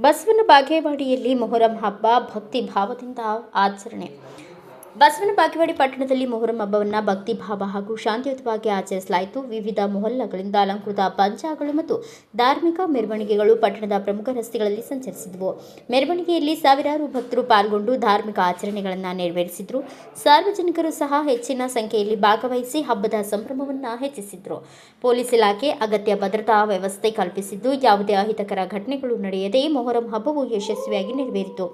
ಬಸವನ ಬಾಗೇವಾಡಿಯಲ್ಲಿ ಮೊಹರಂ ಹಬ್ಬ ಭಕ್ತಿ ಭಾವದಿಂದ ಆಚರಣೆ. ಬಸವನ ಬಾಗೇವಾಡಿ ಪಟ್ಟಣದಲ್ಲಿ ಮೊಹರಂ ಹಬ್ಬವನ್ನು ಭಕ್ತಿ ಭಾವ ಹಾಗೂ ಶಾಂತಿಯುತವಾಗಿ ಆಚರಿಸಲಾಯಿತು. ವಿವಿಧ ಮೊಹಲ್ಲಾಗಳಿಂದ ಅಲಂಕೃತ ಪಂಚಾಗಳು ಮತ್ತು ಧಾರ್ಮಿಕ ಮೆರವಣಿಗೆಗಳು ಪಟ್ಟಣದ ಪ್ರಮುಖ ರಸ್ತೆಗಳಲ್ಲಿ ಸಂಚರಿಸಿದವು. ಮೆರವಣಿಗೆಯಲ್ಲಿ ಸಾವಿರಾರು ಭಕ್ತರು ಪಾಲ್ಗೊಂಡು ಧಾರ್ಮಿಕ ಆಚರಣೆಗಳನ್ನು ನೆರವೇರಿಸಿದರು. ಸಾರ್ವಜನಿಕರು ಸಹ ಹೆಚ್ಚಿನ ಸಂಖ್ಯೆಯಲ್ಲಿ ಭಾಗವಹಿಸಿ ಹಬ್ಬದ ಸಂಭ್ರಮವನ್ನು ಹೆಚ್ಚಿಸಿದರು. ಪೊಲೀಸ್ ಇಲಾಖೆ ಅಗತ್ಯ ಭದ್ರತಾ ವ್ಯವಸ್ಥೆ ಕಲ್ಪಿಸಿದ್ದು, ಯಾವುದೇ ಅಹಿತಕರ ಘಟನೆಗಳು ನಡೆಯದೆ ಮೊಹರಂ ಹಬ್ಬವು ಯಶಸ್ವಿಯಾಗಿ ನೆರವೇರಿತು.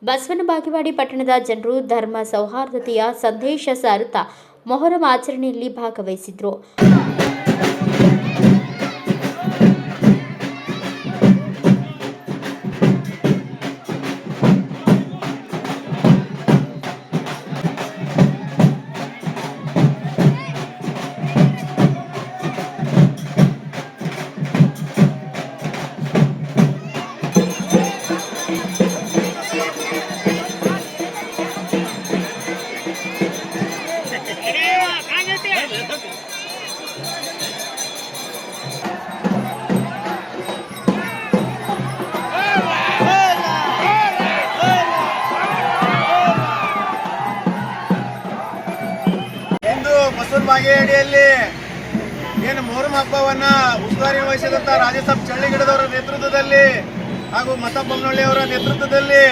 ಬಸವನ ಬಾಗೇವಾಡಿ ಪಟ್ಟಣದ ಜನರು ಧರ್ಮ ಸೌಹಾರ್ದತೆಯ ಸಂದೇಶ ಸಾರುತ್ತಾ ಮೊಹರಂ ಆಚರಣೆಯಲ್ಲಿ ಭಾಗವಹಿಸಿದರು. ಬಸವನ ಬಾಗೇವಾಡಿಯಲ್ಲಿ ಏನು ಮೊಹರಂ ಹಬ್ಬವನ್ನ ಉಸ್ತುವಾರಿ ವಹಿಸಿದಂತ ರಾಜಸಾಬ್ ಚಳ್ಳಿಗಿಡದವರ ನೇತೃತ್ವದಲ್ಲಿ ಹಾಗೂ ಮತಾಬ್ ಬೊಮ್ಮನಹಳ್ಳಿ ಅವರ ನೇತೃತ್ವದಲ್ಲಿ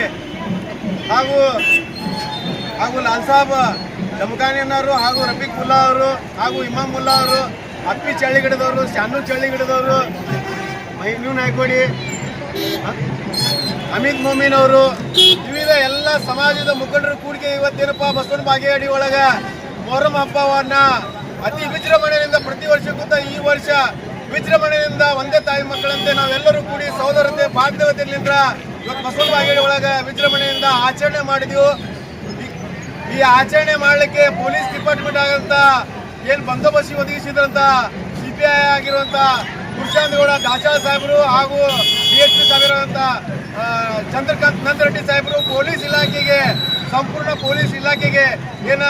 ಹಾಗೂ ಲಾಲ್ ಸಾಬ್ ಜಮಖಾನಿಯನ್ನವರು ಹಾಗೂ ರಫೀಕ್ ಮುಲ್ಲಾ ಅವರು ಹಾಗೂ ಇಮಾಮ್ ಮುಲ್ಲಾ ಅವರು, ಅಪ್ಪಿ ಚಳ್ಳಿಗಿಡದವರು, ಶಾನು ಚಳ್ಳಿಗಿಡದವರು, ಮೈನೂ ನಾಯ್ಕೋಡಿ, ಅಮಿತ್ ಮೊಮೀನ್ ಅವರು, ವಿವಿಧ ಎಲ್ಲ ಸಮಾಜದ ಮುಖಂಡರು ಕೂಡಿಗೆ ಇವತ್ತೇನಪ್ಪ ಬಸವನ ಬಾಗೇವಾಡಿ ಒಳಗ ಮೊಹರಂ ಹಬ್ಬವನ್ನ ಅತಿ ವಿಜೃಂಭಣೆಯಿಂದ ಪ್ರತಿ ವರ್ಷಕ್ಕಿಂತ ಈ ವರ್ಷ ವಿಜೃಂಭಣೆಯಿಂದ ಒಂದೇ ತಾಯಿ ಮಕ್ಕಳಂತೆ ನಾವೆಲ್ಲರೂ ಕೂಡಿ ಸಹೋದರತೆ ಬಾಂಧವ್ಯತೆಯಿಂದ ಇವತ್ತು ಬಸವನ ಬಾಗೇವಾಡಿ ಒಳಗ ವಿಜೃಂಭಣೆಯಿಂದ ಆಚರಣೆ ಮಾಡಿದೆವು. ಈ ಆಚರಣೆ ಮಾಡಲಿಕ್ಕೆ ಪೊಲೀಸ್ ಡಿಪಾರ್ಟ್ಮೆಂಟ್ ಆಗಂತ ಏನು ಬಂದೋಬಸ್ತಿ ಒದಗಿಸಿದ್ರಂತ CPI ಆಗಿರುವಂತ ಗುರುಶಾಂತ್ ಗೌಡ ದಾಸಾಳ ಸಾಹೇಬರು ಹಾಗೂ DSP ಸಾಹೇಬರಂತ ಚಂದ್ರಕಾಂತ್ ನಂದರೆಡ್ಡಿ ಸಾಹೇಬರು ಪೊಲೀಸ್ ಇಲಾಖೆಗೆ, ಸಂಪೂರ್ಣ ಪೊಲೀಸ್ ಇಲಾಖೆಗೆ ಏನು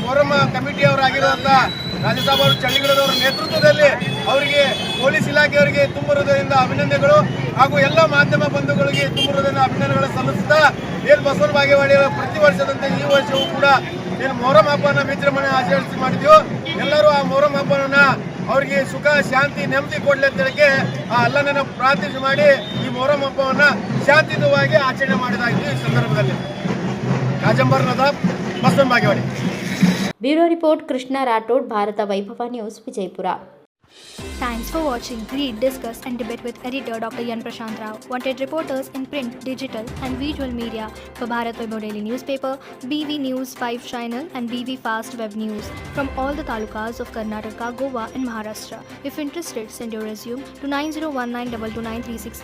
ಮೊಹರಂ ಕಮಿಟಿಯವರಾಗಿರುವಂಥ ರಾಜಸಾಬ್ ಅವರು ಚಳ್ಳಿಗಿಡದವರ ನೇತೃತ್ವದಲ್ಲಿ ಅವರಿಗೆ ಪೊಲೀಸ್ ಇಲಾಖೆಯವರಿಗೆ ತುಂಬ ಹೃದಯದಿಂದ ಅಭಿನಂದನೆಗಳು ಹಾಗೂ ಎಲ್ಲ ಮಾಧ್ಯಮ ಬಂಧುಗಳಿಗೆ ತುಂಬ ಹೃದಯದ ಅಭಿನಂದನೆಗಳು ಸಲ್ಲಿಸುತ್ತಾ ಏನು ಬಸವನ ಬಾಗೇವಾಡಿಯ ಪ್ರತಿ ವರ್ಷದಂತೆ ಈ ವರ್ಷವೂ ಕೂಡ ಏನು ಮೊಹರಂ ಹಬ್ಬನ ವಿಜೃಂಭಣೆ ಆಚರಿಸಿ ಮಾಡಿದೆವು. ಎಲ್ಲರೂ ಆ ಮೊಹರಂ ಹಬ್ಬನ ಅವರಿಗೆ ಸುಖ, ಶಾಂತಿ, ನೆಮ್ಮದಿ ಕೊಡಲಿ ಅಂತ ಹೇಳಿಕೆ ಆ ಅಲ್ಲನನ್ನು ಪ್ರಾರ್ಥನೆ ಮಾಡಿ ಈ ಮೊಹರಂ ಹಬ್ಬವನ್ನ ಶಾಂತಿಯುತವಾಗಿ ಆಚರಣೆ ಮಾಡಿದಾಗಿದೆ. ಈ ಸಂದರ್ಭದಲ್ಲಿ ರಾಜಂಬರ್ ನದಾಬ್, ಬಸವನ ಬಾಗೇವಾಡಿ. ಬ್ಯೂರೋ ರಿಪೋರ್ಟ್ ಕೃಷ್ಣ ರಾಠೋಡ್, ಭಾರತ ವೈಭವ news, Vijayapura. Thanks for watching Read, Discuss and Debate with editor Dr. Yan Prashant Rao. Wanted reporters in print, digital and visual media for Bharat Vaibhav Daily Newspaper, BV News 5 Channel and BV Fast Web News from all the talukas of Karnataka, Goa and Maharashtra. If interested, send your resume to 9019229369.